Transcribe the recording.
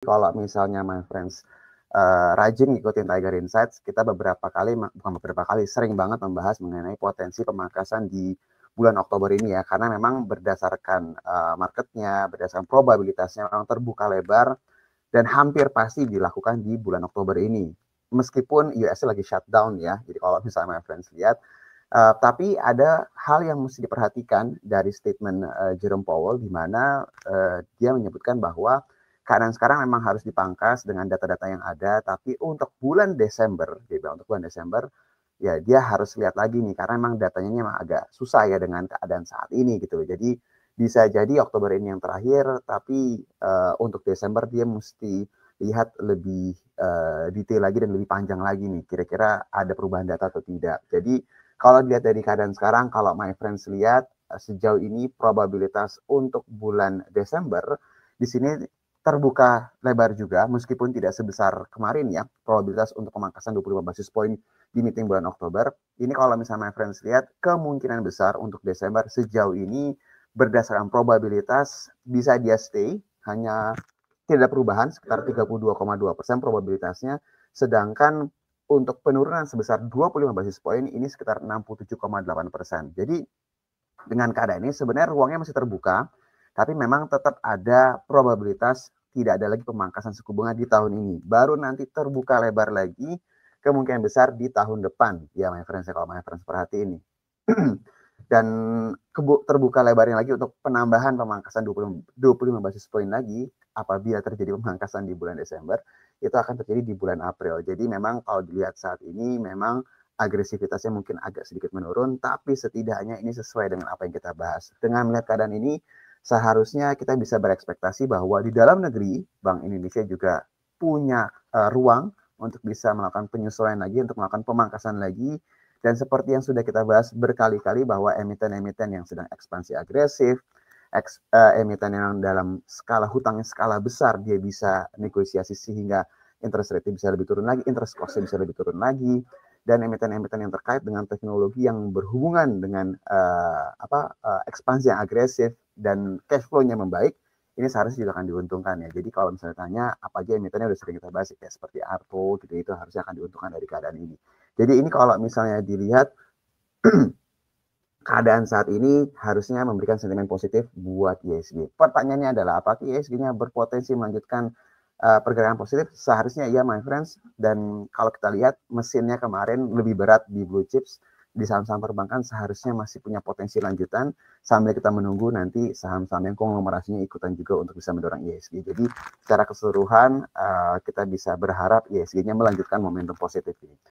Kalau misalnya my friends rajin ngikutin Tiger Insights, kita bukan beberapa kali, sering banget membahas mengenai potensi pemangkasan di bulan Oktober ini ya, karena memang berdasarkan marketnya, berdasarkan probabilitasnya memang terbuka lebar dan hampir pasti dilakukan di bulan Oktober ini. Meskipun US lagi shutdown ya, jadi kalau misalnya my friends lihat, tapi ada hal yang mesti diperhatikan dari statement Jerome Powell, di mana dia menyebutkan bahwa keadaan sekarang memang harus dipangkas dengan data-data yang ada, tapi untuk bulan Desember, dia bilang untuk bulan Desember, ya dia harus lihat lagi nih, karena memang datanya memang agak susah ya dengan keadaan saat ini gitu. Jadi bisa jadi Oktober ini yang terakhir, tapi untuk Desember dia mesti lihat lebih detail lagi dan lebih panjang lagi nih, kira-kira ada perubahan data atau tidak. Jadi kalau dilihat dari keadaan sekarang, kalau my friends lihat sejauh ini probabilitas untuk bulan Desember di sini terbuka lebar juga, meskipun tidak sebesar kemarin ya, probabilitas untuk pemangkasan 25 basis point di meeting bulan Oktober. Ini kalau misalnya my friends lihat, kemungkinan besar untuk Desember sejauh ini berdasarkan probabilitas bisa dia stay, hanya tidak ada perubahan, sekitar 32,2% probabilitasnya, sedangkan untuk penurunan sebesar 25 basis point ini sekitar 67,8%. Jadi dengan keadaan ini sebenarnya ruangnya masih terbuka, tapi memang tetap ada probabilitas tidak ada lagi pemangkasan suku bunga di tahun ini. Baru nanti terbuka lebar lagi kemungkinan besar di tahun depan. Ya my friends, kalau my friends perhatiin ini. Dan terbuka lebarnya lagi untuk penambahan pemangkasan 25 basis point lagi apabila terjadi pemangkasan di bulan Desember, itu akan terjadi di bulan April. Jadi memang kalau dilihat saat ini memang agresivitasnya mungkin agak sedikit menurun, tapi setidaknya ini sesuai dengan apa yang kita bahas. Dengan melihat keadaan ini, seharusnya kita bisa berekspektasi bahwa di dalam negeri, Bank Indonesia juga punya ruang untuk bisa melakukan penyesuaian lagi, untuk melakukan pemangkasan lagi. Dan seperti yang sudah kita bahas berkali-kali bahwa emiten-emiten yang sedang ekspansi agresif, emiten yang dalam skala hutangnya skala besar, dia bisa negosiasi sehingga interest rate bisa lebih turun lagi, interest cost bisa lebih turun lagi, dan emiten-emiten yang terkait dengan teknologi yang berhubungan dengan ekspansi yang agresif dan cash flow-nya membaik, ini seharusnya juga akan diuntungkan ya. Jadi kalau misalnya tanya apa aja emitennya udah sering kita bahas ya, seperti Arto gitu, itu harusnya akan diuntungkan dari keadaan ini. Jadi ini kalau misalnya dilihat keadaan saat ini harusnya memberikan sentimen positif buat ISG. Pertanyaannya adalah apakah ISG-nya berpotensi melanjutkan pergerakan positif? Seharusnya iya my friends, dan kalau kita lihat mesinnya kemarin lebih berat di blue chips, di saham-saham perbankan seharusnya masih punya potensi lanjutan sambil kita menunggu nanti saham-saham yang konglomerasinya ikutan juga untuk bisa mendorong ISG. Jadi secara keseluruhan kita bisa berharap ISG-nya melanjutkan momentum positif ini.